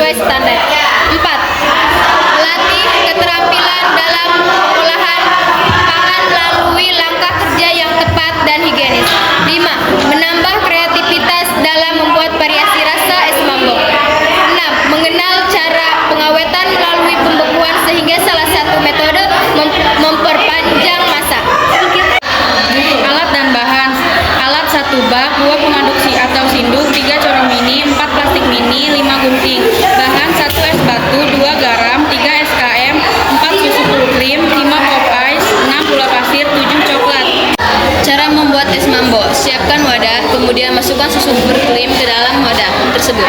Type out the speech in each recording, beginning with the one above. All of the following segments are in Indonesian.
sesuai standar. 4. Melatih keterampilan dalam pengolahan pangan melalui langkah kerja yang tepat dan higienis. 5. Menambah kreativitas dalam membuat variasi rasa es mambo. 6. Mengenal cara pengawetan melalui pembekuan sehingga salah satu metode memperpanjang masa. Alat dan bahan: alat 1 bak, 2 pengaduk atau sinduk, 3 corong mini, 4 plastik mini, 5 gunting. Bahan: 1 es batu, 2 garam, 3 SKM, 4 susu full cream, 5 pop ice, 6 gula pasir, 7 coklat. Cara membuat es mambo: siapkan wadah, kemudian masukkan susu full cream ke dalam wadah tersebut.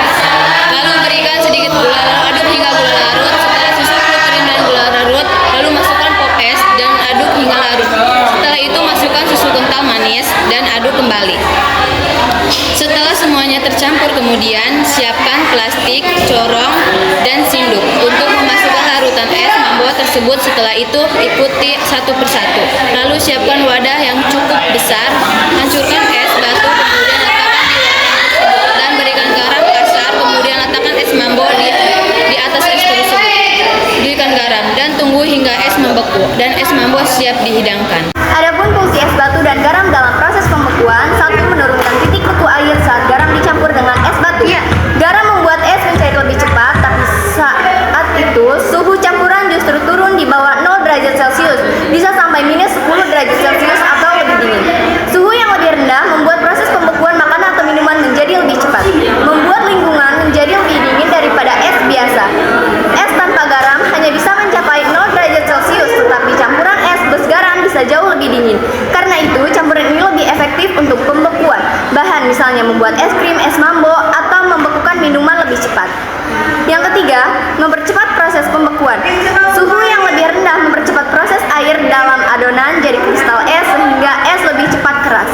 Lalu berikan sedikit gula, lalu aduk hingga gula larut. Setelah susu full cream dan gula larut, lalu masukkan pop es dan aduk hingga larut. Setelah itu masukkan susu kental manis dan aduk kembali. Setelah semuanya tercampur, kemudian siapkan plastik, corong, dan sinduk untuk memasukkan larutan es mambo tersebut. Setelah itu ikuti satu persatu. Lalu siapkan wadah yang cukup besar, hancurkan es batu, kemudian letakkan di wadah dan berikan garam kasar, kemudian letakkan es mambo di atas es tersebut. Berikan garam dan tunggu hingga es membeku dan es mambo siap dihidangkan. Adapun fungsi es batu dan garam dalam proses pembekuan: 1. Menurunkan titik beku air saat garam dicampur dengan es batu. Garam membuat es mencair lebih cepat, tapi saat itu suhu campuran justru turun di bawah 0 derajat Celcius, bisa sampai minus 10 derajat Celcius atau lebih dingin. Suhu yang lebih rendah membuat proses pembekuan makanan atau minuman menjadi lebih cepat, membuat lingkungan menjadi lebih dingin daripada es biasa. Es tanpa garam hanya bisa mencapai 0 derajat Celcius, tetapi campuran es plus garam bisa jauh lebih dingin. Karena itu, campuran ini lebih efektif untuk pembekuan bahan, misalnya membuat es krim, es mambo, atau membekukan minuman lebih cepat. Yang ketiga, mempercepat proses pembekuan. Suhu yang lebih rendah mempercepat proses air dalam adonan jadi kristal es sehingga es lebih cepat keras.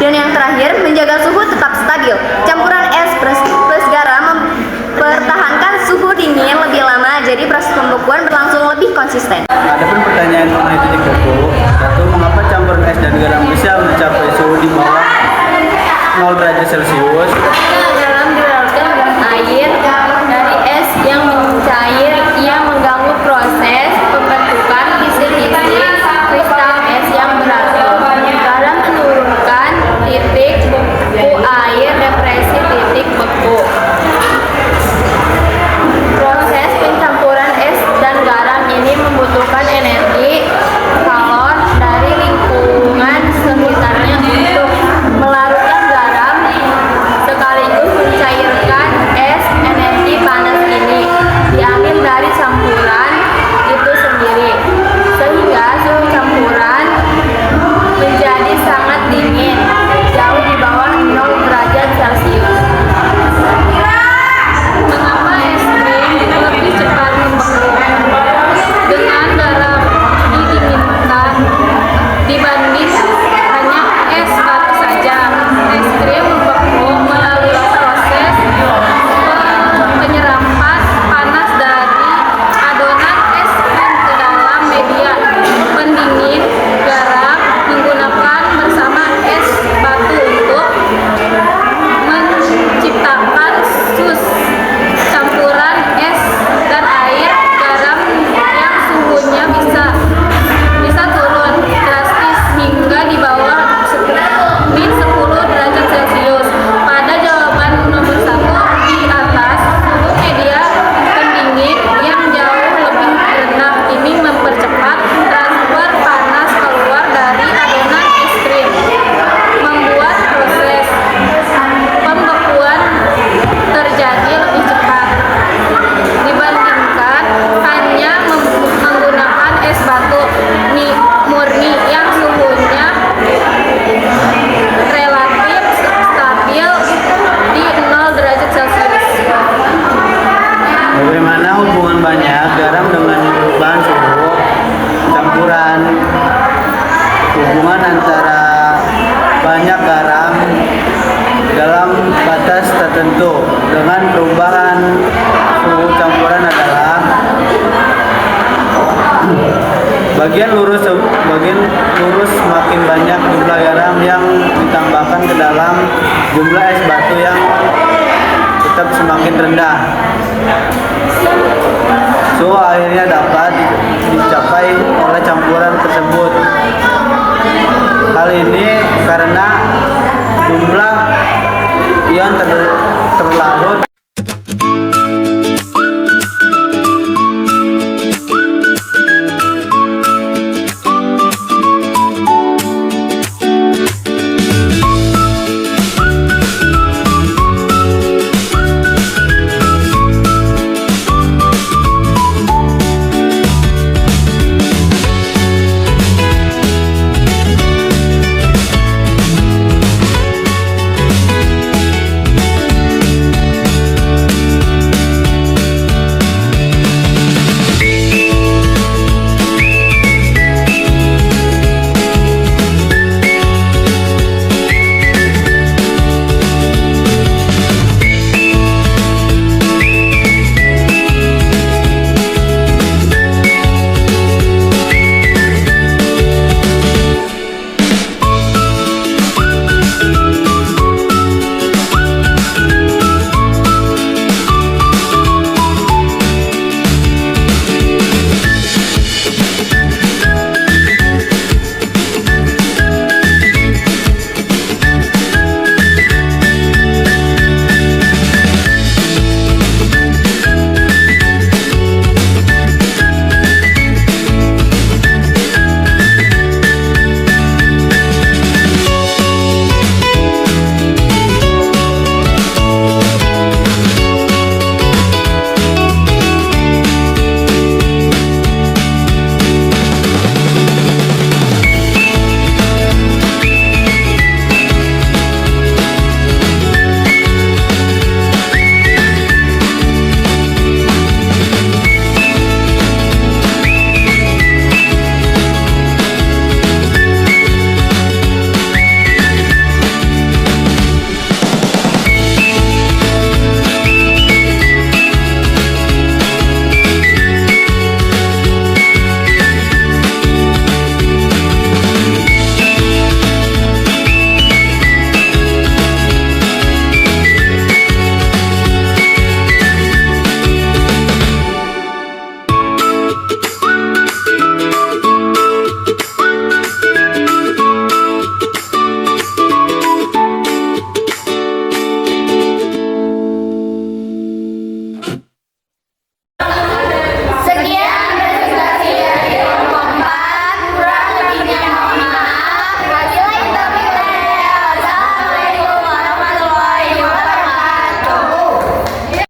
Dan yang terakhir, menjaga suhu tetap stabil. Campuran es plus garam mempertahankan suhu dingin lebih lama, jadi proses pembekuan berlangsung lebih konsisten. Adapun pertanyaan mengenai titik beku: 1. Mengapa campuran es dan garam bisa mencapai suhu di bawah 0 derajat Celcius? Garam dilarutkan dalam air dari es yang mencair, ia mengganggu proses pembentukan kisi-kisi kristal es yang beratom. Garam menurunkan titik beku air, depresi titik beku. Proses pencampuran es dan garam ini membutuhkan energi kalor dari lingkungan sekitarnya untuk melarutkan garam sekaligus mencairkan es. Energi panas ini diambil dari campuran itu sendiri, sehingga suhu campuran menjadi sangat dingin, jauh di bawah 0 derajat Celcius. Mengapa es krim lebih cepat membeku? Dengan garam didinginkan dibanding hanya es batu saja, es krim membeku melalui proses penyerapan panas dari adonan es krim ke dalam media pendingin. Garam digunakan bersama es batu untuk menciptakan sus campuran es dan air. Garam yang suhunya bisa turun drastis hingga di bawah min 10 derajat Celcius. Pada jawaban nomor 1 di atas, suhu media pendingin yang jauh lebih rendah ini mempercepat transfer panas keluar dari adonan es krim, membuat proses pembekuan terjadi lebih cepat dibandingkan hanya menggunakan es batu murni yang suhunya relatif stabil di 0 derajat Celcius. Bagaimana hubungan banyak garam dengan perubahan suhu campuran? Hubungan antara banyak garam dalam batas tertentu dengan perubahan suhu campuran adalah bagian lurus semakin banyak jumlah garam yang ditambahkan ke dalam jumlah es batu yang tetap semakin rendah. Suhu akhirnya dapat dicapai oleh campuran tersebut. Hal ini karena jumlah ion terlarut